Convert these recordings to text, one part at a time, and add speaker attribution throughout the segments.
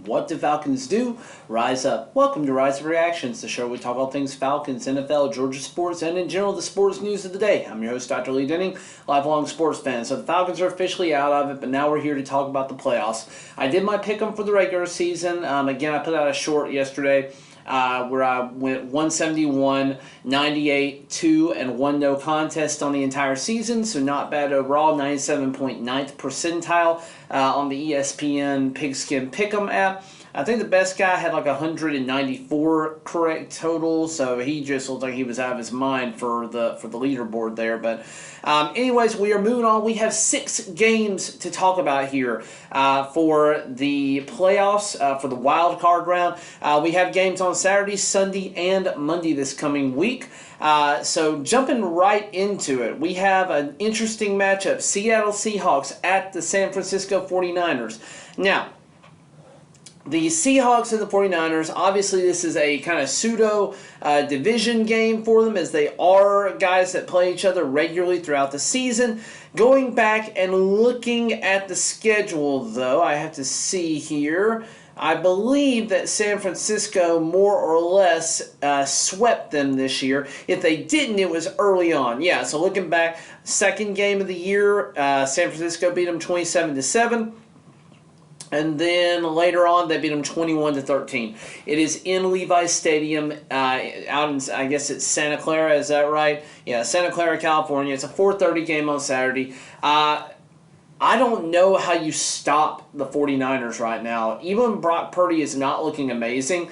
Speaker 1: What do Falcons do? Rise up. Welcome to Rise Up Reactions, the show where we talk all things Falcons, NFL, Georgia sports, and in general the sports news of the day. I'm your host, Dr. Lee Denning, lifelong sports fan. So the Falcons are officially out of it, but now we're here to talk about the playoffs. I did my pick 'em for the regular season. Again, I put out a short yesterday. Where I went 171, 98, 2, and 1 no contest on the entire season, so not bad overall. 97.9th percentile on the ESPN Pigskin Pick'em app. I think the best guy had like 194 correct total, so he just looked like he was out of his mind for the leaderboard there. But anyways, we are moving on. We have 6 games to talk about here for the playoffs, for the wild card round. We have games on Saturday, Sunday, and Monday this coming week. So jumping right into it, we have an interesting matchup. Seattle Seahawks at the San Francisco 49ers. Now, the Seahawks and the 49ers, obviously this is a kind of pseudo division game for them, as they are guys that play each other regularly throughout the season. Going back and looking at the schedule, though, I have to see here. I believe that San Francisco more or less swept them this year. If they didn't, it was early on. Yeah, so looking back, second game of the year, San Francisco beat them 27-7. And then later on, they beat them 21-13. It is in Levi's Stadium out in, I guess it's Santa Clara, is that right? Yeah, Santa Clara, California. It's a 4:30 game on Saturday. I don't know how you stop the 49ers right now. Even Brock Purdy is not looking amazing.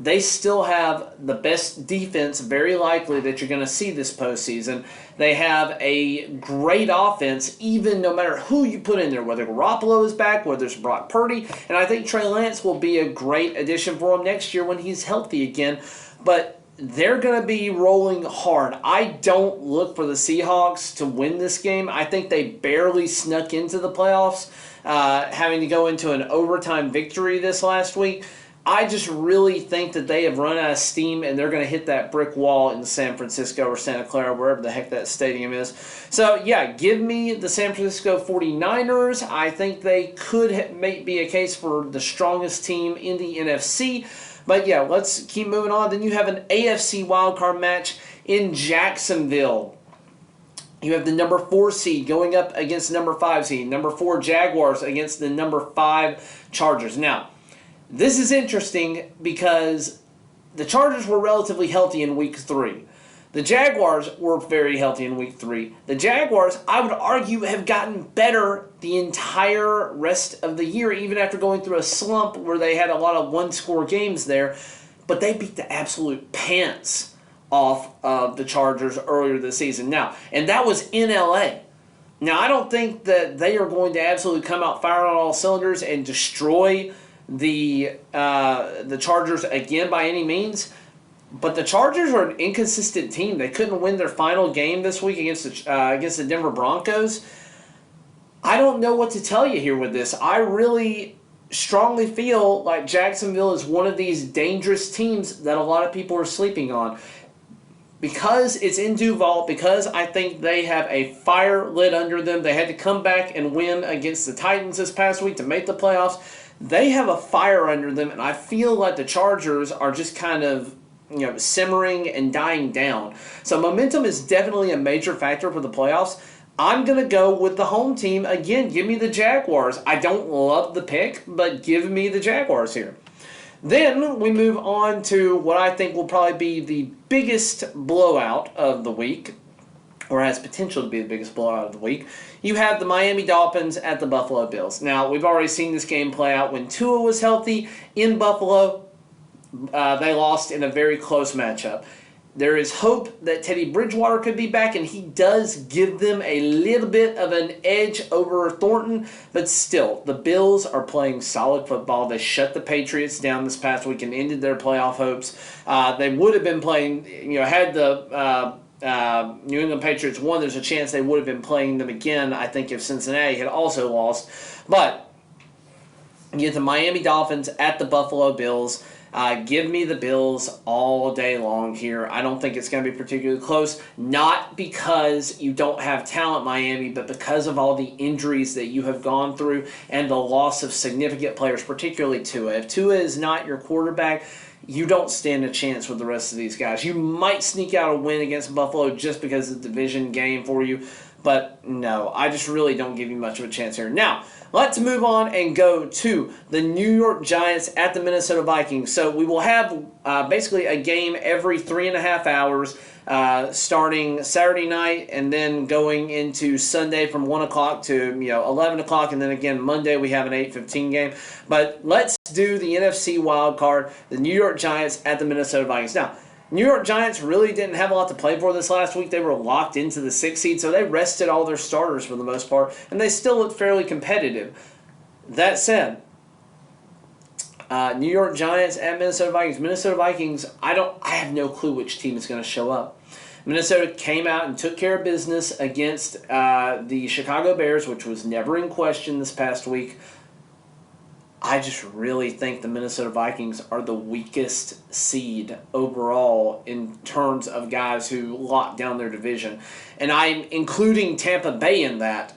Speaker 1: They still have the best defense, very likely, that you're going to see this postseason. They have a great offense, even no matter who you put in there, whether Garoppolo is back, whether it's Brock Purdy. And I think Trey Lance will be a great addition for him next year when he's healthy again. But they're going to be rolling hard. I don't look for the Seahawks to win this game. I think they barely snuck into the playoffs, having to go into an overtime victory this last week. I just really think that they have run out of steam and they're going to hit that brick wall in San Francisco or Santa Clara, wherever the heck that stadium is. So, yeah, give me the San Francisco 49ers. I think they could be a case for the strongest team in the NFC. But, yeah, let's keep moving on. Then you have an AFC wildcard match in Jacksonville. You have the number 4 seed going up against the number 5 seed. Number 4 Jaguars against the number 5 Chargers. Now, this is interesting because the Chargers were relatively healthy in Week 3. The Jaguars were very healthy in Week 3. The Jaguars, I would argue, have gotten better the entire rest of the year, even after going through a slump where they had a lot of one-score games there. But they beat the absolute pants off of the Chargers earlier this season. Now, and that was in L.A. Now, I don't think that they are going to absolutely come out firing on all cylinders and destroy the Chargers again by any means, but the Chargers are an inconsistent team. They couldn't win their final game this week against the Denver Broncos. I don't know what to tell you here with this. I really strongly feel like Jacksonville is one of these dangerous teams that a lot of people are sleeping on. Because it's in Duval, because I think they have a fire lit under them. They had to come back and win against the Titans this past week to make the playoffs. They have a fire under them, and I feel like the Chargers are just kind of, simmering and dying down. So momentum is definitely a major factor for the playoffs. I'm going to go with the home team. Again, give me the Jaguars. I don't love the pick, but give me the Jaguars here. Then we move on to what I think will probably be the biggest blowout of the week, or has potential to be the biggest blowout of the week. You have the Miami Dolphins at the Buffalo Bills. Now, we've already seen this game play out when Tua was healthy in Buffalo. They lost in a very close matchup. There is hope that Teddy Bridgewater could be back, and he does give them a little bit of an edge over Thornton, but still, the Bills are playing solid football. They shut the Patriots down this past week and ended their playoff hopes. They would have been playing, had the New England Patriots won, there's a chance they would have been playing them again, I think, if Cincinnati had also lost. But you get the Miami Dolphins at the Buffalo Bills. Give me the Bills all day long here. I don't think it's going to be particularly close, not because you don't have talent, Miami, but because of all the injuries that you have gone through and the loss of significant players, particularly Tua. If Tua is not your quarterback, you don't stand a chance with the rest of these guys. You might sneak out a win against Buffalo just because it's a division game for you, but no, I just really don't give you much of a chance here. Now, let's move on and go to the New York Giants at the Minnesota Vikings. So we will have basically a game every 3.5 hours, starting Saturday night and then going into Sunday from 1 o'clock to 11 o'clock, and then again Monday we have an 8:15 game. But let's do the NFC Wildcard, the New York Giants at the Minnesota Vikings. Now, New York Giants really didn't have a lot to play for this last week. They were locked into the 6th seed, so they rested all their starters for the most part, and they still looked fairly competitive. That said, New York Giants at Minnesota Vikings. Minnesota Vikings, I have no clue which team is going to show up. Minnesota came out and took care of business against the Chicago Bears, which was never in question this past week. I just really think the Minnesota Vikings are the weakest seed overall in terms of guys who lock down their division. And I'm including Tampa Bay in that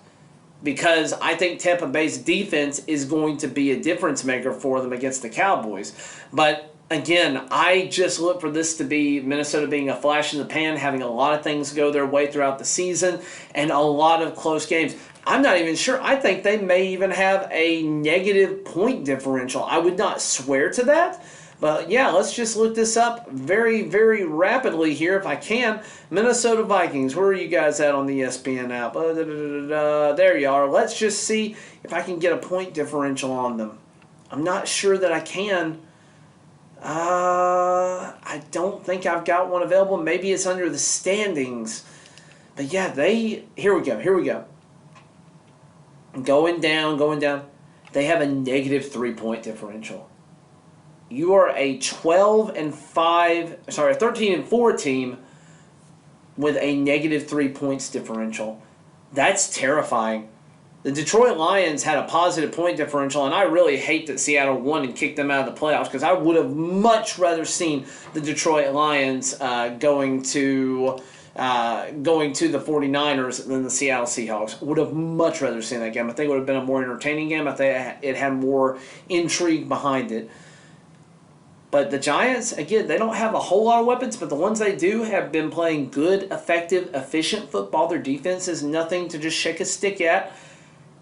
Speaker 1: because I think Tampa Bay's defense is going to be a difference maker for them against the Cowboys. But again, I just look for this to be Minnesota being a flash in the pan, having a lot of things go their way throughout the season, and a lot of close games. I'm not even sure. I think they may even have a negative point differential. I would not swear to that. But yeah, let's just look this up very, very rapidly here if I can. Minnesota Vikings, where are you guys at on the ESPN app? There you are. Let's just see if I can get a point differential on them. I'm not sure that I can. I don't think I've got one available. Maybe it's under the standings. But yeah, here we go. Going down. They have a negative 3-point differential. You are a 13-4 team with a negative 3 points differential. That's terrifying. The Detroit Lions had a positive point differential, and I really hate that Seattle won and kicked them out of the playoffs because I would have much rather seen the Detroit Lions going to the 49ers than the Seattle Seahawks. Would have much rather seen that game. I think it would have been a more entertaining game. I think it had more intrigue behind it. But the Giants, again, they don't have a whole lot of weapons, but the ones they do have been playing good, effective, efficient football. Their defense is nothing to just shake a stick at.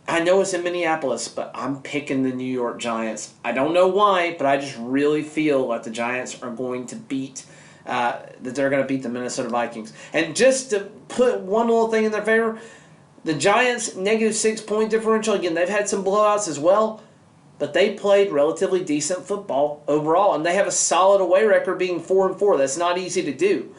Speaker 1: I know it's in Minneapolis, but I'm picking the New York Giants. I don't know why, but I just really feel like the Giants are going to beat the Minnesota Vikings. And just to put one little thing in their favor, the Giants' negative 6-point differential, again, they've had some blowouts as well, but they played relatively decent football overall, and they have a solid away record being 4-4. That's not easy to do.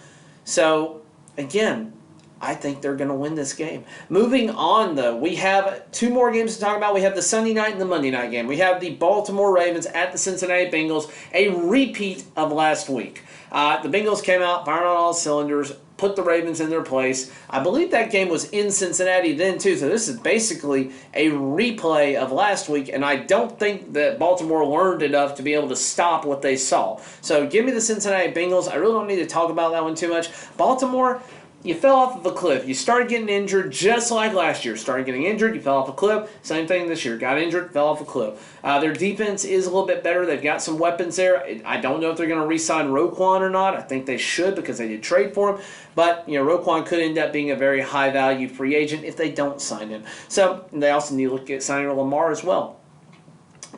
Speaker 1: So, again, I think they're going to win this game. Moving on, though, we have 2 more games to talk about. We have the Sunday night and the Monday night game. We have the Baltimore Ravens at the Cincinnati Bengals, a repeat of last week. The Bengals came out, firing on all cylinders, put the Ravens in their place. I believe that game was in Cincinnati then, too, so this is basically a replay of last week, and I don't think that Baltimore learned enough to be able to stop what they saw. So give me the Cincinnati Bengals. I really don't need to talk about that one too much. Baltimore, you fell off of a cliff. You started getting injured just like last year. Started getting injured, you fell off a cliff. Same thing this year. Got injured, fell off a cliff. Their defense is a little bit better. They've got some weapons there. I don't know if they're going to re-sign Roquan or not. I think they should because they did trade for him. But Roquan could end up being a very high-value free agent if they don't sign him. So they also need to look at signing Lamar as well.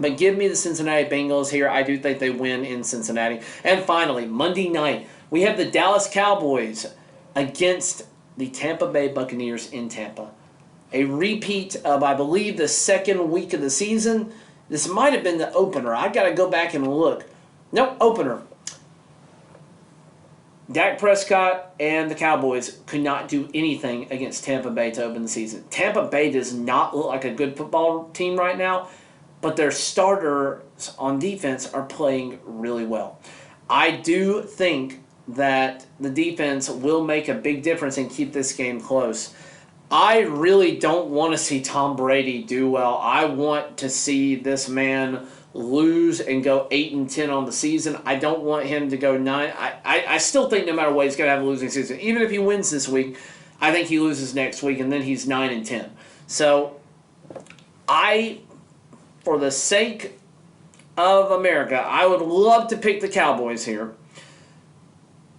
Speaker 1: But give me the Cincinnati Bengals here. I do think they win in Cincinnati. And finally, Monday night, we have the Dallas Cowboys against the Tampa Bay Buccaneers in Tampa. A repeat of, I believe, the second week of the season. This might have been the opener. I've got to go back and look. Nope, opener. Dak Prescott and the Cowboys could not do anything against Tampa Bay to open the season. Tampa Bay does not look like a good football team right now, but their starters on defense are playing really well. I do think that the defense will make a big difference and keep this game close. I really don't want to see Tom Brady do well. I want to see this man lose and go 8-10 on the season. I don't want him to go 9. I still think no matter what, he's going to have a losing season. Even if he wins this week, I think he loses next week, and then he's 9-10. So for the sake of America, I would love to pick the Cowboys here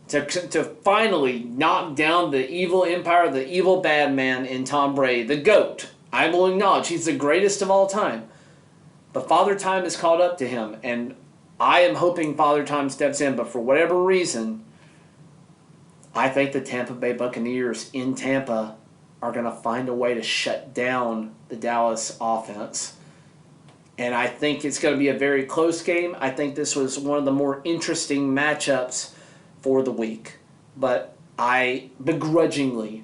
Speaker 1: to finally knock down the evil empire, the evil bad man in Tom Brady, the GOAT. I will acknowledge he's the greatest of all time. But Father Time has caught up to him, and I am hoping Father Time steps in. But for whatever reason, I think the Tampa Bay Buccaneers in Tampa are going to find a way to shut down the Dallas offense. And I think it's going to be a very close game. I think this was one of the more interesting matchups for the week. But I begrudgingly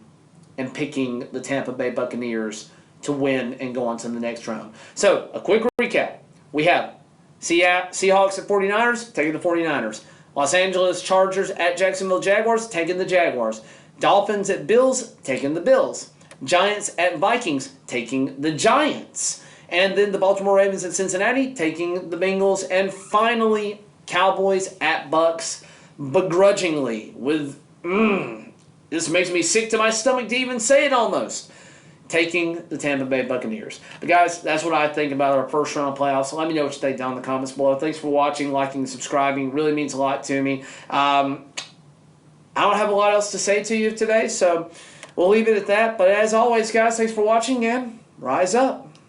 Speaker 1: am picking the Tampa Bay Buccaneers to win and go on to the next round. So, a quick recap. We have Seahawks at 49ers, taking the 49ers. Los Angeles Chargers at Jacksonville Jaguars, taking the Jaguars. Dolphins at Bills, taking the Bills. Giants at Vikings, taking the Giants. And then the Baltimore Ravens at Cincinnati, taking the Bengals. And finally, Cowboys at Bucks, begrudgingly, with, this makes me sick to my stomach to even say it almost, taking the Tampa Bay Buccaneers. But guys, that's what I think about our first round playoffs. Let me know what you think down in the comments below. Thanks for watching, liking, and subscribing. It really means a lot to me. I don't have a lot else to say to you today, so we'll leave it at that. But as always, guys, thanks for watching, and rise up.